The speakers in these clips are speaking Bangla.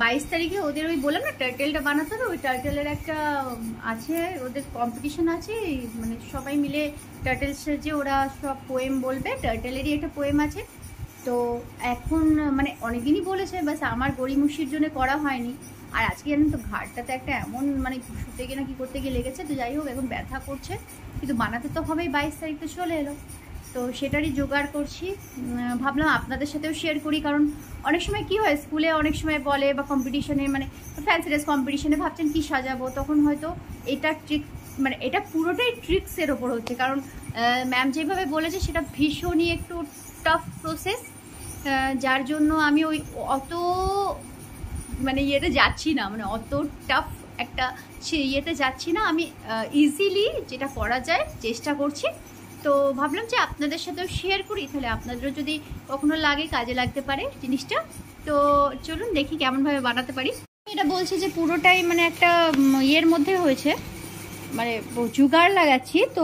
22 তারিখে ওদের ওই বললাম না টার্টেলটা বানাতে হবে, ওই টার্টেলের একটা আছে, ওদের কম্পিটিশন আছে, মানে সবাই মিলে টার্টেলসের যে ওরা সব পোয়েম বলবে, টার্টেলেরই একটা পোয়েম আছে। তো এখন মানে অনেকদিনই বলেছে, বাস আমার গড়িমসির জন্য করা হয়নি। আর আজকে জানেন তো ঘাটটাতে একটা এমন মানে শুতে গিয়ে না কি করতে গিয়ে লেগেছে, তো যাই হোক এখন ব্যথা করছে, কিন্তু বানাতে তো হবেই, 22 তারিখ তো চলে এলো। তো সেটারই জোগাড় করছি, ভাবলাম আপনাদের সাথেও শেয়ার করি, কারণ অনেক সময় কি হয় স্কুলে অনেক সময় বলে বা কম্পিটিশনে, মানে ফ্যান্সি ড্রেস কম্পিটিশনে ভাবছেন কি সাজাবো, তখন হয়তো এটা ট্রিক, মানে এটা পুরোটাই ট্রিক্সের ওপর হচ্ছে, কারণ ম্যাম যেভাবে বলেছে সেটা ভীষণই একটু টাফ প্রসেস, যার জন্য আমি ওই অত মানে ইয়েতে যাচ্ছি না, মানে অত টাফ একটা ইয়েতে যাচ্ছি না, আমি ইজিলি যেটা করা যায় চেষ্টা করছি। তো ভাবলাম যে আপনাদের সাথেও শেয়ার করি, তাহলে আপনাদেরও যদি কখনো লাগে কাজে লাগতে পারে জিনিসটা। তো চলুন দেখি কেমনভাবে বানাতে পারি। এটা বলছে যে পুরোটাই মানে একটা ইয়ের মধ্যে হয়েছে, মানে জোগাড় লাগাচ্ছি। তো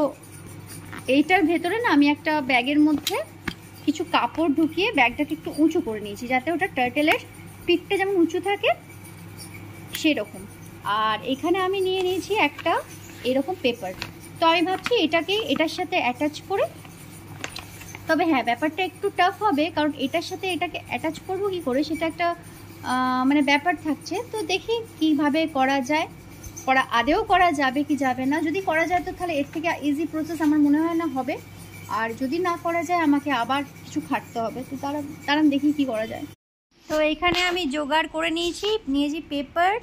এইটার ভেতরে না আমি একটা ব্যাগের মধ্যে কিছু কাপড় ঢুকিয়ে ব্যাগটাকে একটু উঁচু করে নিয়েছি, যাতে ওটা টার্টেলের পিঠটা যেমন উঁচু থাকে সেরকম। আর এখানে আমি নিয়ে নিয়েছি একটা এরকম পেপার। তো আমি ভাবছি এটাকে এটার সাথে অ্যাটাচ করে, তবে হ্যাঁ ব্যাপারটা একটু টাফ হবে, কারণ এটার সাথে এটাকে অ্যাটাচ করবো কী করে সেটা একটা মানে ব্যাপার থাকছে। তো দেখি কিভাবে করা যায়, করা আদেও করা যাবে কি যাবে না। যদি করা যায় তো তাহলে এর থেকে ইজি প্রসেস আমার মনে হয় না হবে, আর যদি না করা যায় আমাকে আবার কিছু খাটতে হবে। তো তারা দেখি কি করা যায়। তো এখানে আমি জোগাড় করে নিয়েছি পেপার,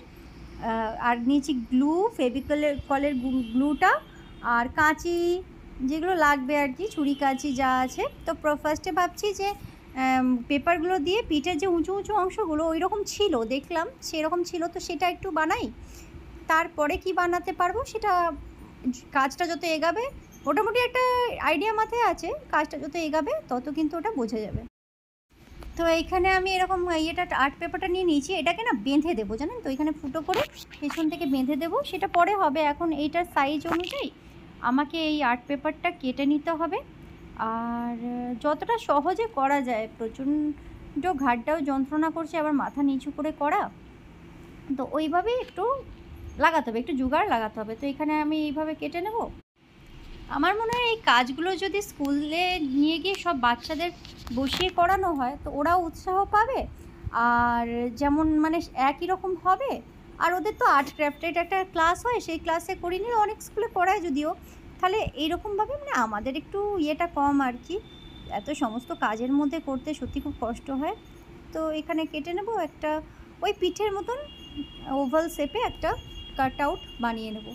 আর নিয়েছি গ্লু, ফেভিকলের গ্লুটা, আর কাঁচি যেগুলো লাগবে আর কি, ছুরি কাঁচি যা আছে। তো ফার্স্টে ভাবছি যে পেপারগুলো দিয়ে পিঠের যে উঁচু উঁচু অংশগুলো ওই রকম ছিল, দেখলাম সেরকম ছিল, তো সেটা একটু বানাই। তারপরে কি বানাতে পারবো সেটা কাজটা যত এগাবে, মোটামুটি একটা আইডিয়া মাথায় আছে, কাজটা যত এগাবে তত কিন্তু ওটা বোঝা যাবে। তো এইখানে আমি এরকম ইয়েটা আর্ট পেপারটা নিয়ে নিয়েছি, এটাকে না বেঁধে দেবো জানেন তো, এখানে ফুটো করে পেছন থেকে বেঁধে দেবো, সেটা পরে হবে। এখন এইটার সাইজ অনুযায়ী আমাকে এই আর্ট পেপারটা কেটে নিতে হবে। আর যতটা সহজে করা যায়, প্রচণ্ড ঘাড়টাও যন্ত্রণা করছে, আবার মাথা নিচু করে করা, তো ওইভাবেই একটু লাগাতে হবে, একটু জোগাড় লাগাতে হবে। তো এখানে আমি এইভাবে কেটে নেব। আমার মনে হয় এই কাজগুলো যদি স্কুলে নিয়ে গিয়ে সব বাচ্চাদের বসিয়ে করানো হয় তো ওরাও উৎসাহ পাবে, আর যেমন মানে একই রকম হবে। আর ওদের তো আর্ট ক্রাফটের একটা ক্লাস হয়, সেই ক্লাসে করিয়ে নিয়ে অনেক স্কুলে করায় যদিও, তাহলে এইরকমভাবে মানে আমাদের একটু ইয়েটা কম আর কি, এত সমস্ত কাজের মধ্যে করতে সত্যি খুব কষ্ট হয়। তো এখানে কেটে নেব একটা ওই পিঠের মতন ওভাল শেপে একটা কাট আউট বানিয়ে নেব।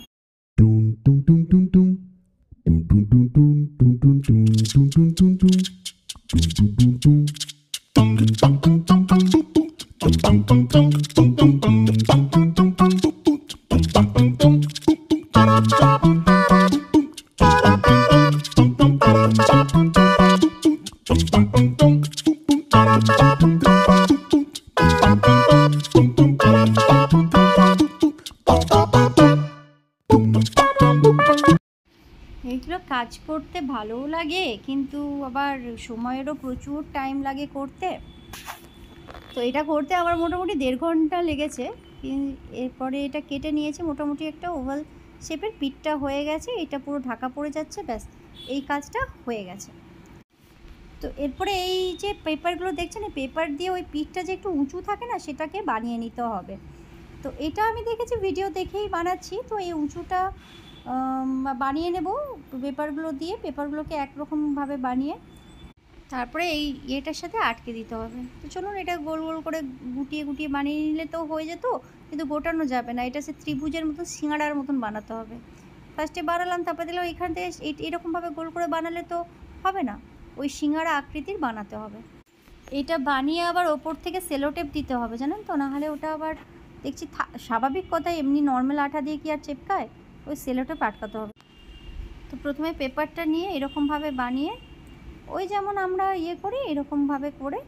এইগুলো কাজ করতে ভালোও লাগে, কিন্তু আবার সময়েরও প্রচুর টাইম লাগে করতে। তো এটা করতে আমার মোটামুটি 1.5 ঘন্টা লেগেছে। এরপরে এটা কেটে নিয়েছি, মোটামুটি একটা ওভাল শেপের পিঠটা হয়ে গেছে, এটা পুরো ঢাকা পড়ে যাচ্ছে, ব্যাস এই কাজটা হয়ে গেছে। তো এরপরে এই যে পেপারগুলো দেখছেন, এই পেপার দিয়ে ওই পিঠটা যে একটু উঁচু থাকে না সেটাকে বানিয়ে নিতে হবে। তো এটা আমি দেখেছি ভিডিও দেখেই বানাচ্ছি। তো এই উঁচুটা বানিয়ে নেব পেপারগুলো দিয়ে, পেপারগুলোকে একরকমভাবে বানিয়ে তারপরে এই ইয়েটার সাথে আটকে দিতে হবে। তো চলুন এটা গোল গোল করে গুটিয়ে গুটিয়ে বানিয়ে নিলে তো হয়ে যেত, কিন্তু গোটানো যাবে না, এটা সে ত্রিভুজের মতন সিঙাড়ার মতন বানাতে হবে। ফার্স্টে বানালাম, তারপরে দিলাম এখান থেকে এরকমভাবে গোল করে বানালে তো হবে না, ওই সিঙাড়া আকৃতির বানাতে হবে। এটা বানিয়ে আবার ওপর থেকে সেলোটেপ দিতে হবে জানেন তো, নাহলে ওটা আবার দেখছি স্বাভাবিক কথাই এমনি নর্মাল আঠা দিয়ে কি আর চেপকায়, ওই সেলোটেপ আটকাতে হবে। তো প্রথমে পেপারটা নিয়ে এরকমভাবে বানিয়ে ওই যেমন আমরা ইয়ে করি এরকমভাবে করে,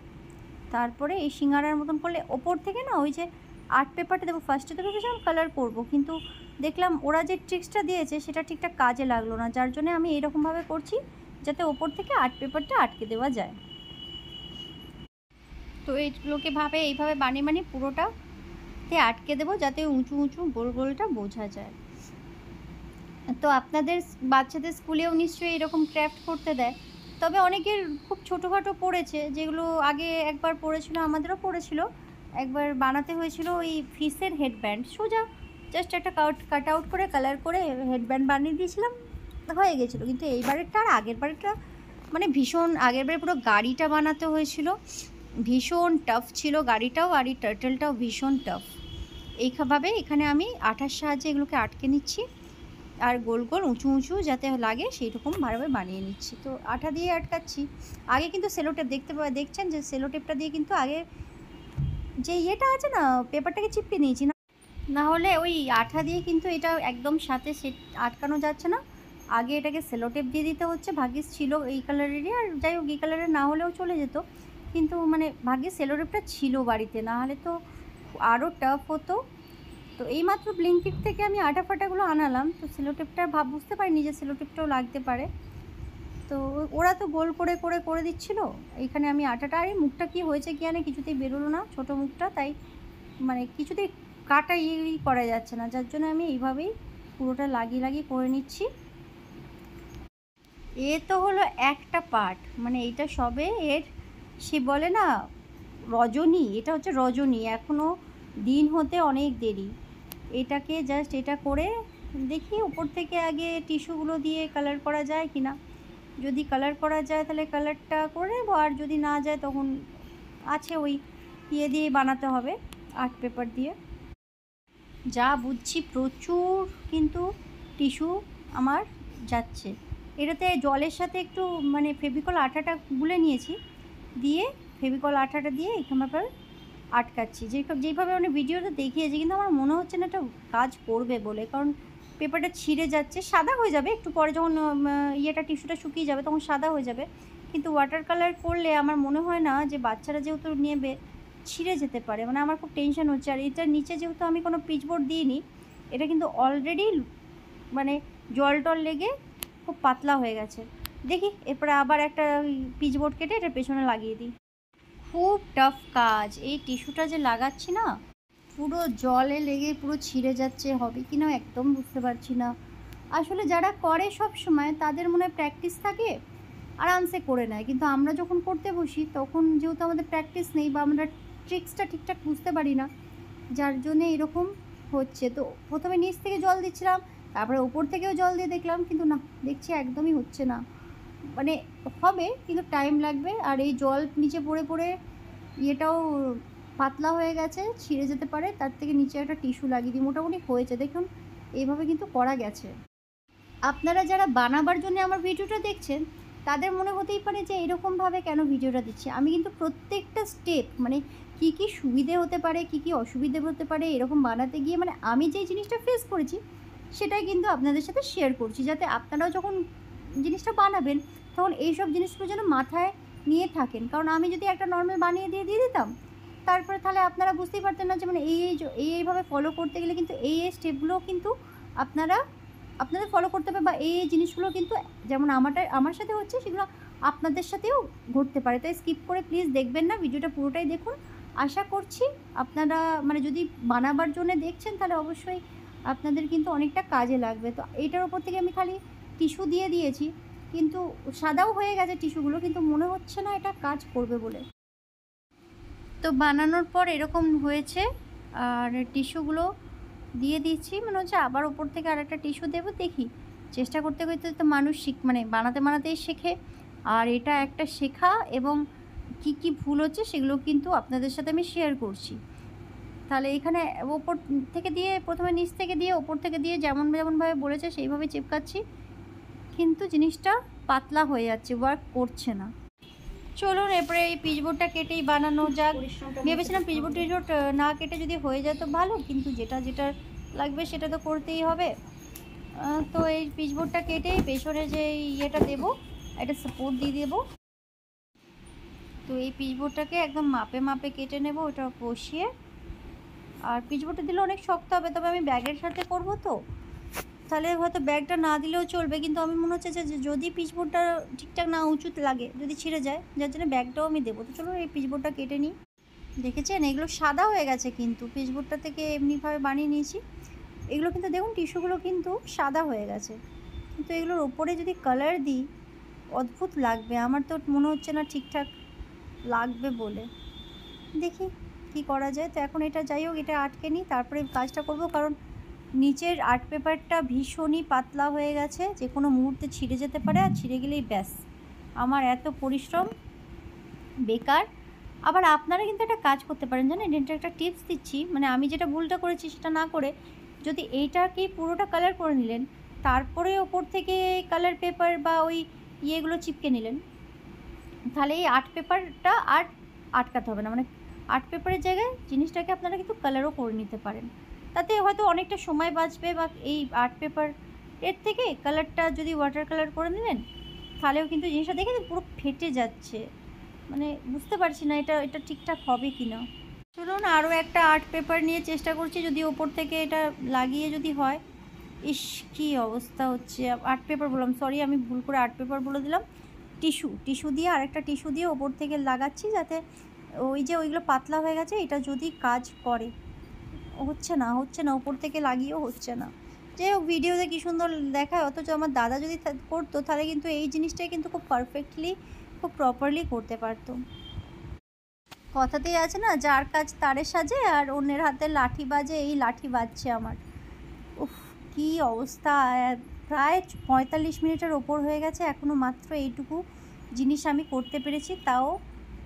তারপরে এই সিঙ্গারার মতন করলে ওপর থেকে না ওই যে আর্ট পেপারটা দেবো। ফার্স্টে তো ভেবেছিলাম কালার করব, কিন্তু দেখলাম ওরা যে ট্রিক্সটা দিয়েছে সেটা ঠিকঠাক কাজে লাগলো না, যার জন্য আমি এইরকমভাবে করছি যাতে ওপর থেকে আর্ট পেপারটা আটকে দেওয়া যায়। তো এইগুলোকে এইভাবে বানিয়ে পুরোটাতে আটকে দেবো, যাতে উঁচু উঁচু গোল গোলটা বোঝা যায়। তো আপনাদের বাচ্চাদের স্কুলেও নিশ্চয়ই এরকম ক্রাফট করতে দেয়। তবে অনেকের খুব ছোটোখাটো পড়েছে, যেগুলো আগে একবার পড়েছিল, আমাদেরও পড়েছিল। একবার বানাতে হয়েছিল ওই ফিশের হেডব্যান্ড, সোজা জাস্ট একটা কাট আউট করে কালার করে হেডব্যান্ড বানিয়ে দিয়েছিলাম, হয়ে গেছিলো। কিন্তু এইবারেরটা আর আগের বারেরটা মানে ভীষণ, আগের বারে পুরো গাড়িটা বানাতে হয়েছিল, ভীষণ টাফ ছিল গাড়িটাও, আর এই টার্টেলটাও ভীষণ টাফ। এইভাবে এখানে আমি আঠার সাহায্যে এগুলোকে আটকে নিচ্ছি, আর গোল গোল উঁচু উঁচু যাতে লাগে সেই রকম ভাবে বানিয়ে নিচ্ছি। তো আঠা দিয়ে আটকাচ্ছি। আগে কিন্তু সেলোটেপ দেখছেন যে সেলোটেপটা দিয়ে কিন্তু আগে যে ইয়েটা আছে না, পেপারটাকে চিপকে নিয়েছি, না হলে ওই আঠা দিয়ে কিন্তু এটা একদম সাথে আটকানো যাচ্ছে না। আগে এটাকে সেলোটেপ দিয়ে দিতে হচ্ছে। ভাগ্যিস ছিল এই কালারেরই, আর যাই হোক এই কালারের না হলেও চলে যেত, কিন্তু মানে ভাগ্যিস সেলোটেপটা ছিল বাড়িতে, না হলে তো আরও টাফ হতো। তো এইমাত্র ব্লিঙ্কিট থেকে আমি আটা ফাটাগুলো আনালাম, তো সেলোটেপটা বুঝতে পারিনি যে সেলোটেপটাও লাগতে পারে। তো ওরা তো গোল করে করে করে দিচ্ছিলো, এইখানে আমি আটাটা, আর এই মুখটা কী হয়েছে কি জানে, কিছুতেই বেরোলো না ছোটো মুখটা, তাই মানে কিছুতেই কাটা করা যাচ্ছে না, যার জন্য আমি এইভাবেই পুরোটা লাগিয়ে লাগিয়ে করে নিচ্ছি। এ তো হলো একটা পার্ট, মানে এইটা সবে এর, সে বলে না রজনী, এটা হচ্ছে রজনী, এখনও দিন হতে অনেক দেরি। এটাকে জাস্ট এটা করে দেখি উপর থেকে আগে টিস্যুগুলো দিয়ে কালার করা যায় কি না। যদি কালার করা যায় তাহলে কালারটা করে নেবো, আর যদি না যায় তখন আছে ওই ইয়ে দিয়ে বানাতে হবে, আর্ট পেপার দিয়ে। যা বুঝছি প্রচুর কিন্তু টিস্যু আমার যাচ্ছে। এটাতে জলের সাথে একটু মানে ফেভিকল আঠাটা গুলে নিয়েছি, দিয়ে ফেভিকল আঠাটা দিয়ে এখানে আটকাচ্ছি, যেভাবে মানে ভিডিওতে দেখিয়েছি, কিন্তু আমার মনে হচ্ছে না এটা কাজ করবে বলে, কারণ পেপারটা ছিঁড়ে যাচ্ছে, সাদা হয়ে যাবে একটু পরে, যখন ইয়েটা টিস্যুটা শুকিয়ে যাবে তখন সাদা হয়ে যাবে, কিন্তু ওয়াটার কালার করলে আমার মনে হয় না, যে বাচ্চারা যেহেতু নেবে ছিঁড়ে যেতে পারে, মানে আমার খুব টেনশন হচ্ছে। আর এটার নিচে যেহেতু আমি কোনো পিচবোর্ড দিইনি, এটা কিন্তু অলরেডি মানে জল টল লেগে খুব পাতলা হয়ে গেছে। দেখি এরপরে আবার একটা পিচবোর্ড কেটে এটার পেছনে লাগিয়ে দিই। খুব টাফ কাজ, এই টিস্যুটা যে লাগাচ্ছি না, পুরো জলে লেগে পুরো ছিঁড়ে যাচ্ছে, হবে কি না একদম বুঝতে পারছি না। আসলে যারা করে সব সময় তাদের মনে হয় প্র্যাকটিস থাকে, আরামসে করে নেয়, কিন্তু আমরা যখন করতে বসি তখন যেহেতু আমাদের প্র্যাকটিস নেই, বা আমরা ট্রিক্সটা ঠিকঠাক বুঝতে পারি না, যার জন্যে এরকম হচ্ছে। তো প্রথমে নিচ থেকে জল দিচ্ছিলাম, তারপরে ওপর থেকেও জল দিয়ে দেখলাম, কিন্তু না, দেখছি একদমই হচ্ছে না। মানে হবে কিন্তু টাইম লাগবে, আর এই জল নিচে পড়ে পড়ে ইয়েটাও পাতলা হয়ে গেছে, ছিঁড়ে যেতে পারে, তার থেকে নিচে একটা টিস্যু লাগিয়ে দিই। মোটামুটি হয়েছে দেখুন, এইভাবে কিন্তু করা গেছে। আপনারা যারা বানাবার জন্য আমার ভিডিওটা দেখছেন, তাদের মনে হতেই পারে যে এরকমভাবে কেন ভিডিওটা দিচ্ছি। আমি কিন্তু প্রত্যেকটা স্টেপ, মানে কি কি সুবিধে হতে পারে, কি কি অসুবিধে হতে পারে এরকম বানাতে গিয়ে, মানে আমি যেই জিনিসটা ফেস করেছি সেটাই কিন্তু আপনাদের সাথে শেয়ার করছি, যাতে আপনারাও যখন জিনিসটা বানাবেন তখন এইসব জিনিসগুলো যেন মাথায় নিয়ে থাকেন। কারণ আমি যদি একটা নর্মাল বানিয়ে দিয়ে দিতাম, তারপরে তাহলে আপনারা বুঝতেই পারতেন না যে মানে এইভাবে ফলো করতে গেলে কিন্তু এই স্টেপগুলো কিন্তু আপনাদের ফলো করতে হবে, বা এই জিনিসগুলো কিন্তু যেমন আমার সাথে হচ্ছে সেগুলো আপনাদের সাথেও ঘটতে পারে। তাই স্কিপ করে প্লিজ দেখবেন না, ভিডিওটা পুরোটাই দেখুন। আশা করছি আপনারা মানে যদি বানাবার জন্য দেখছেন তাহলে অবশ্যই আপনাদের কিন্তু অনেকটা কাজে লাগবে। তো এইটার ওপর থেকে আমি খালি টিস্যু দিয়ে দিয়েছি, কিন্তু সাদাও হয়ে গেছে টিস্যুগুলো, কিন্তু মনে হচ্ছে না এটা কাজ করবে বলে। তো বানানোর পর এরকম হয়েছে, আর টিস্যুগুলো দিয়ে দিচ্ছি, মনে হচ্ছে আবার ওপর থেকে আর একটা টিস্যু দেবো। দেখি, চেষ্টা করতে করতে তো মানুষ মানে বানাতে বানাতেই শেখে, আর এটা একটা শেখা, এবং কি কি ভুল হচ্ছে সেগুলো কিন্তু আপনাদের সাথে আমি শেয়ার করছি। তাহলে এখানে ওপর থেকে দিয়ে, প্রথমে নিচ থেকে দিয়ে, ওপর থেকে দিয়ে যেমনভাবে বলেছে সেইভাবে চিপকাচ্ছি, কিন্তু জিনিসটা পাতলা হয়ে যাচ্ছে, ওয়ার্ক করছে না। চলুন এরপরে এই পিচবোর্ডটা কেটেই বানানো যাক। ভেবেছিলাম পিচবোর্ড না কেটে যদি হয়ে যায় তো ভালো, কিন্তু যেটা লাগবে সেটা তো করতেই হবে। তো এই পিচবোর্ডটা কেটেই পেছনে যে ইয়েটা দেবো, এটা সাপোর্ট দিয়ে দেবো। তো এই পিচবোর্ডটাকে একদম মাপে মাপে কেটে নেব, ওটা বসিয়ে। আর পিচবোর্ডটা দিলে অনেক শক্ত হবে, তবে আমি ব্যাগের সাথে করব, তো তাহলে হয়তো ব্যাগটা না দিলেও চলবে, কিন্তু আমি মনে হচ্ছে যে যদি পিচবোর্ডটা ঠিকঠাক না উঁচুতে লাগে, যদি ছিঁড়ে যায়, যার জন্য ব্যাগটাও আমি দেবো। তো চলো এই পিচবোর্ডটা কেটে নিই। দেখেছেন এগুলো সাদা হয়ে গেছে, কিন্তু পেজবোর্ডটা থেকে এমনিভাবে বানিয়ে নিয়েছি। এগুলো কিন্তু দেখুন টিস্যুগুলো কিন্তু সাদা হয়ে গেছে, কিন্তু এগুলোর ওপরে যদি কালার দিই অদ্ভুত লাগবে। আমার তো মনে হচ্ছে না ঠিকঠাক লাগবে বলে, দেখি কি করা যায়। তো এখন এটা যাই হোক, এটা আটকে নিই, তারপরে কাজটা করব। কারণ নিচের আর্ট পেপারটা ভীষণই পাতলা হয়ে গেছে, যে কোনো মুহূর্তে ছিঁড়ে যেতে পারে, আর ছিঁড়ে গেলেই ব্যাস আমার এত পরিশ্রম বেকার। আবার আপনারা কিন্তু একটা কাজ করতে পারেন, জানেন, এটা একটা টিপস দিচ্ছি। মানে আমি যেটা ভুলটা করেছি সেটা না করে যদি এইটাকেই পুরোটা কালার করে নিলেন, তারপরে ওপর থেকে কালার পেপার বা ওই ইয়েগুলো চিপকে নিলেন, তাহলে এই আর্ট পেপারটা আর আটকাতে হবে না। মানে আর্ট পেপারের জায়গায় জিনিসটাকে আপনারা কিন্তু কালারও করে নিতে পারেন, তাতে হয়তো অনেকটা সময় বাঁচবে। বা এই আর্ট পেপার এর থেকে কালারটা যদি ওয়াটার কালার করে নিলেন, তাহলেও কিন্তু জিনিসটা দেখে পুরো ফেটে যাচ্ছে। মানে বুঝতে পারছি না এটা এটা ঠিকঠাক হবে কি না। চলুন আরও একটা আর্ট পেপার নিয়ে চেষ্টা করছি, যদি ওপর থেকে এটা লাগিয়ে যদি হয়। ইস কী অবস্থা হচ্ছে! আর্ট পেপার বললাম, সরি আমি ভুল করে আর্ট পেপার বলে দিলাম। টিস্যু দিয়ে, আরেকটা টিস্যু দিয়ে ওপর থেকে লাগাচ্ছি, যাতে ওই যে ওইগুলো পাতলা হয়ে গেছে, এটা যদি কাজ করে। হচ্ছে না ওপর থেকে লাগিয়েও হচ্ছে না। যাই হোক, ভিডিওতে কী সুন্দর দেখায়, অথচ আমার দাদা যদি করতো তাহলে কিন্তু এই জিনিসটাই কিন্তু খুব পারফেক্টলি, খুব প্রপারলি করতে পারতো। কথাতেই আছে না, যার কাজ তারে সাজে, আর অন্যের হাতে লাঠি বাজে, এই লাঠি বাজছে আমার। উফ কী অবস্থা! প্রায় 45 মিনিটের ওপর হয়ে গেছে, এখনও মাত্র এইটুকু জিনিস আমি করতে পেরেছি। তাও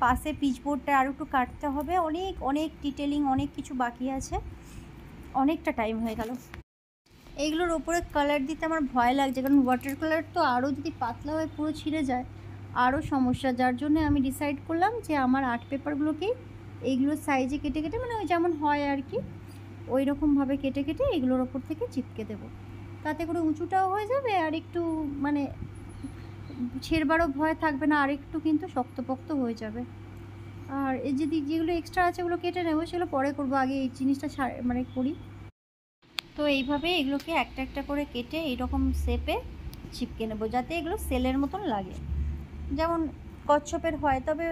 পাশে পিচবোর্ডটা আরও একটু কাটতে হবে, অনেক অনেক ডিটেলিং, অনেক কিছু বাকি আছে, অনেকটা টাইম হয়ে গেল। এইগুলোর ওপরে কালার দিতে আমার ভয় লাগছে, কারণ ওয়াটার কালার তো আরও যদি পাতলা হয়ে পুরো ছিঁড়ে যায় আরও সমস্যা। যার জন্য আমি ডিসাইড করলাম যে আমার আর্ট পেপারগুলোকেই এইগুলোর সাইজে কেটে কেটে, মানে ওই যেমন হয় আর কি, ওই রকমভাবে কেটে কেটে এগুলোর ওপর থেকে চিপকে দেবো। তাতে করে উঁচুটাও হয়ে যাবে, আর একটু মানে ছেড়বারও ভয় থাকবে না, আর একটু কিন্তু শক্তপোক্ত হয়ে যাবে। আর এই যেগুলো এক্সট্রা আছে ওগুলো কেটে নেবো, সেগুলো পরে করবো, আগে এই জিনিসটা মানে করি। তো এইভাবে এগুলোকে একটা একটা করে কেটে এইরকম শেপে চিপকে নেবো, যাতে এগুলো সেলের মতন লাগে, যেমন কচ্ছপের হয়। তবে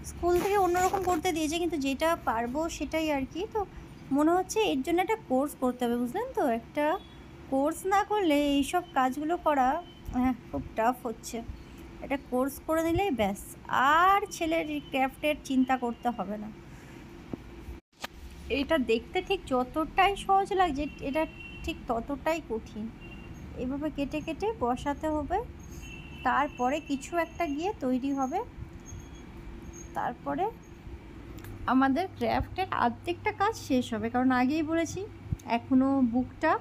স্কুল থেকে অন্যরকম করতে দিয়েছে, কিন্তু যেটা পারবো সেটাই আর কি। তো মনে হচ্ছে এর জন্য একটা কোর্স করতে হবে, বুঝলেন তো? একটা কোর্স না করলে এইসব কাজগুলো করা খুব টাফ হচ্ছে। একটা কোর্স করে নিলেই ব্যাস, আর ছেলের ক্রাফটের চিন্তা করতে হবে না। এটা দেখতে ঠিক যতটাই সহজ লাগছে, এটা ঠিক ততটাই কঠিন। এভাবে কেটে কেটে বসাতে হবে, তারপরে কিছু একটা গিয়ে তৈরি হবে। তারপরে আমাদের ক্রাফটের অর্ধেকটা কাজ শেষ হবে, কারণ আগেই বলেছি এখনও বুকটা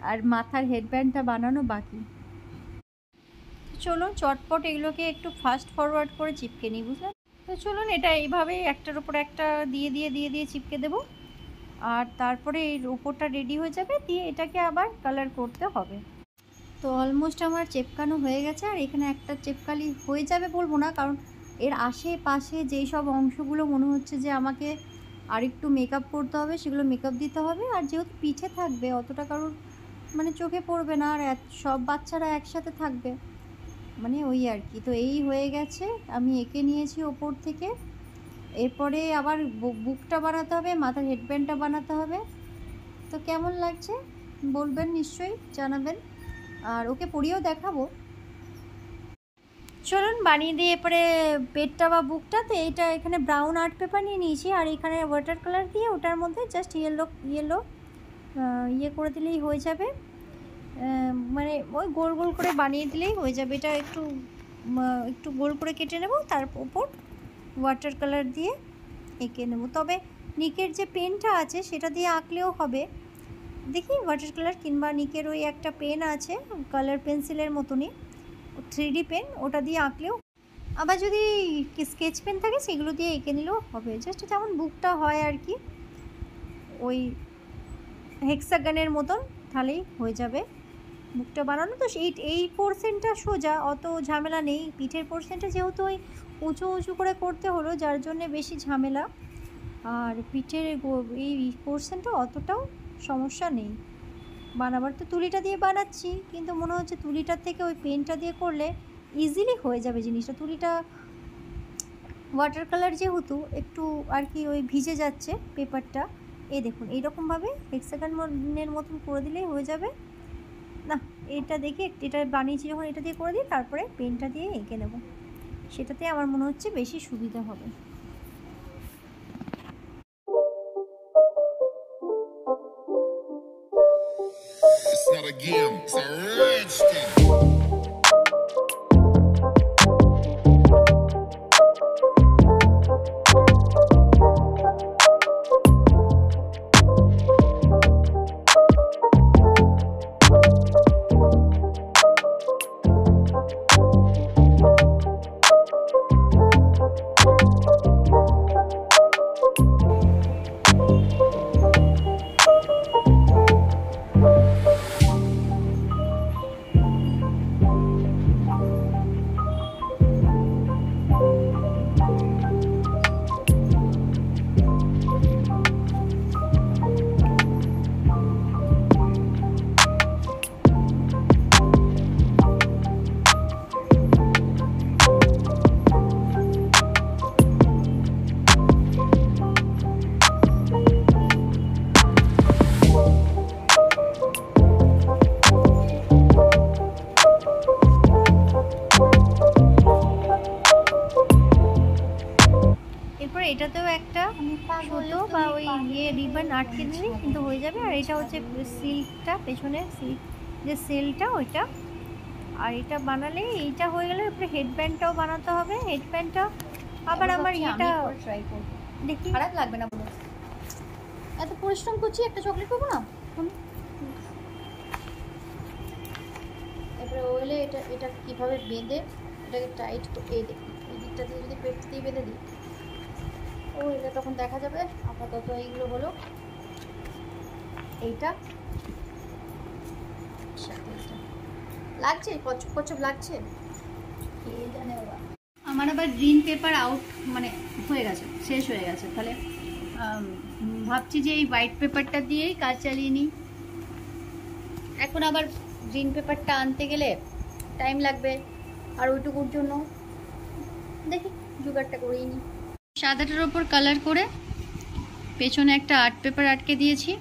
আর মাথার হেডব্যান্ডটা বানানো বাকি। চলুন চটপট এগুলোকে একটু ফাস্ট ফরওয়ার্ড করে চিপকে নিই, বুঝলেন তো? চলুন এটা এইভাবেই একটার উপর একটা দিয়ে দিয়ে দিয়ে দিয়ে চিপকে দেবো, আর তারপরে এর উপরটা রেডি হয়ে যাবে, দিয়ে এটাকে আবার কালার করতে হবে। তো অলমোস্ট আমার চেপকানো হয়ে গেছে, আর এখানে একটা চেপকালি হয়ে যাবে বলবো না, কারণ এর আশেপাশে যেই সব অংশগুলো মনে হচ্ছে যে আমাকে আরেকটু মেকআপ করতে হবে, সেগুলো মেকআপ দিতে হবে। আর যেহেতু পিঠে থাকবে, অতটা কারোর মানে চোখে পড়বে না, আর সব বাচ্চারা একসাথে থাকবে, মানে ওই আর কি। তো এই হয়ে গেছে, আমি এঁকে নিয়েছি ওপর থেকে। এরপরে আবার বুকটা বানাতে হবে, মাথার হেডব্যান্ডটা বানাতে হবে। তো কেমন লাগছে বলবেন, নিশ্চয়ই জানাবেন, আর ওকে পরিয়েও দেখাবো। চলুন বানিয়ে দিয়ে এরপরে পেটটা বা বুকটাতে এইটা এখানে ব্রাউন আর্ট পেপার নিয়ে নিয়েছি, আর এখানে ওয়াটার কালার দিয়ে ওটার মধ্যে জাস্ট ইয়েলো ইয়ে করে দিলেই হয়ে যাবে। মানে ওই গোল গোল করে বানিয়ে দিলেই হয়ে যাবে। এটা একটু একটু গোল করে কেটে নেব, তার উপর ওয়াটার কালার দিয়ে এঁকে নেব। তবে নিকের যে পেনটা আছে সেটা দিয়ে আঁকলেও হবে, দেখি ওয়াটার কালার কিংবা নিকের ওই একটা পেন আছে কালার পেন্সিলের মতনই, 3D পেন, ওটা দিয়ে আঁকলেও। আবার যদি স্কেচ পেন থাকে সেগুলো দিয়ে এঁকে নিলেও হবে, জাস্ট যেমন বুকটা হয় আর কি, ওই হেক্সাগনের মতন, তাহলেই হয়ে যাবে বুকটা বানানো। তো এই পোর্শনটা সোজা, অত ঝামেলা নেই। পিঠের পোর্শনটা যেহেতু ওই উঁচু উঁচু করে করতে হলো, যার জন্যে বেশি ঝামেলা। আর পিঠের এই পোর্শনটা অতটাও সমস্যা নেই বানাবার। তো তুলিটা দিয়ে বানাচ্ছি, কিন্তু মনে হচ্ছে তুলিটার থেকে ওই পেনটা দিয়ে করলে ইজিলি হয়ে যাবে জিনিসটা। তুলিটা ওয়াটার কালার যেহেতু একটু আর কি ওই ভিজে যাচ্ছে পেপারটা, এই দেখুন এইরকমভাবে হেক্সাগনের মতন করে দিলেই হয়ে যাবে। না, এটা দেখে এটা বানিয়েছি যখন এটা দিয়ে করে দিই, তারপরে পেনটা দিয়ে এঁকে নেব, সেটাতে আমার মনে হচ্ছে বেশি সুবিধা হবে। It's not a game, it's a rich thing. এরপর এটাতেও একটা সুতো বা ওই রিবন আটকে দিলেই কিন্তু হয়ে যাবে। আর এটা হচ্ছে সিল্কটা, পেছনের সিল্ক যে সেলটা ওইটা। আর এটা বানালে এইটা হয়ে গেলে এরপরে হেডব্যান্ডটাও বানাতে হবে। হেডব্যান্ডটা আবার আমার এটা ট্রাই করবো, দেখি খারাপ লাগবে না বলে। এত পরিশ্রম করছি, একটা চকলেট পাবো না। এরপরে ওইলে এটা কীভাবে বেঁধে এটাকে টাইট এই দেখুন, এই দিকটা দিয়ে যদি পেট দিয়ে বেঁধে দিই, ও এটা তখন দেখা যাবে। আপাতত এইগুলো হলো, এইটা লাগছে, কচ্ছপ কচ্ছপ লাগছে, কে জানে বাবা। আমার আবার গ্রিন পেপার আউট মানে হয়ে গেছে, শেষ হয়ে গেছে। তাহলে ভাবছি যে এই হোয়াইট পেপারটা দিয়েই কাজ চালিয়ে নিই। এখন আবার গ্রিন পেপারটা আনতে গেলে টাইম লাগবে, আর ওইটুকুর জন্য দেখি জোগাড়টা করেই নিই। সাদাটার ওপর কালার করে পেছনে একটা আর্ট পেপার আটকে দিয়েছি,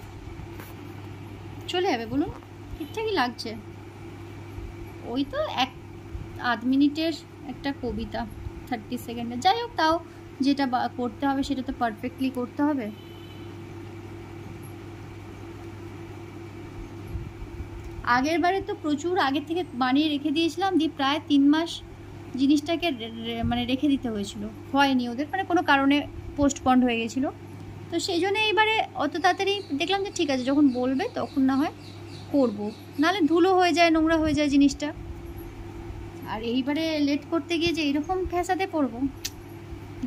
চলে যাবে বলুন, ঠিকঠাকই লাগছে। ওই তো আধ মিনিটের একটা কবিতা, 30 সেকেন্ডে, যাই হোক, তাও যেটা করতে হবে সেটা তো পারফেক্টলি করতে হবে। আগের বারে তো প্রচুর আগে থেকে বানিয়ে রেখে দিয়েছিলাম, দিয়ে প্রায় 3 মাস জিনিসটাকে মানে রেখে দিতে হয়েছিল, হয়নি ওদের, মানে কোনো কারণে পোস্টপন্ড হয়ে গেছিলো। তো সেই জন্য এইবারে অত তাড়াতাড়ি দেখলাম যে ঠিক আছে, যখন বলবে তখন না হয় করবো, নাহলে ধুলো হয়ে যায়, নোংরা হয়ে যায় জিনিসটা। আর এইবারে লেট করতে গিয়ে যে এইরকম ফ্যাসাতে পড়বো,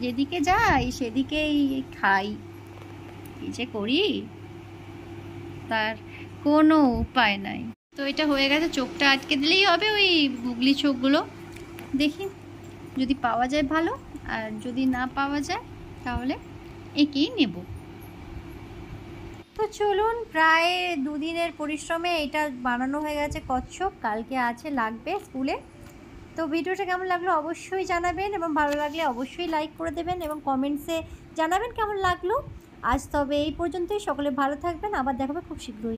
যেদিকে যাই সেদিকেই খাই, কি যে করি তার কোনো উপায় নাই। তো এটা হয়ে গেছে, চোখটা আটকে দিলেই হবে, ওই গুগলি চোখগুলো। দেখি যদি পাওয়া যায় ভালো, আর যদি না পাওয়া যায় তাহলে একেই নেব। তো চলুন, প্রায় 2 দিনের পরিশ্রমে এটা বানানো হয়ে গেছে কচ্ছপ। কালকে আছে, লাগবে স্কুলে। তো ভিডিওটা কেমন লাগলো অবশ্যই জানাবেন, এবং ভালো লাগলে অবশ্যই লাইক করে দেবেন, এবং কমেন্টসে জানাবেন কেমন লাগলো। আজ তবে এই পর্যন্তই, সকলে ভালো থাকবেন, আবার দেখাবে খুব শীঘ্রই।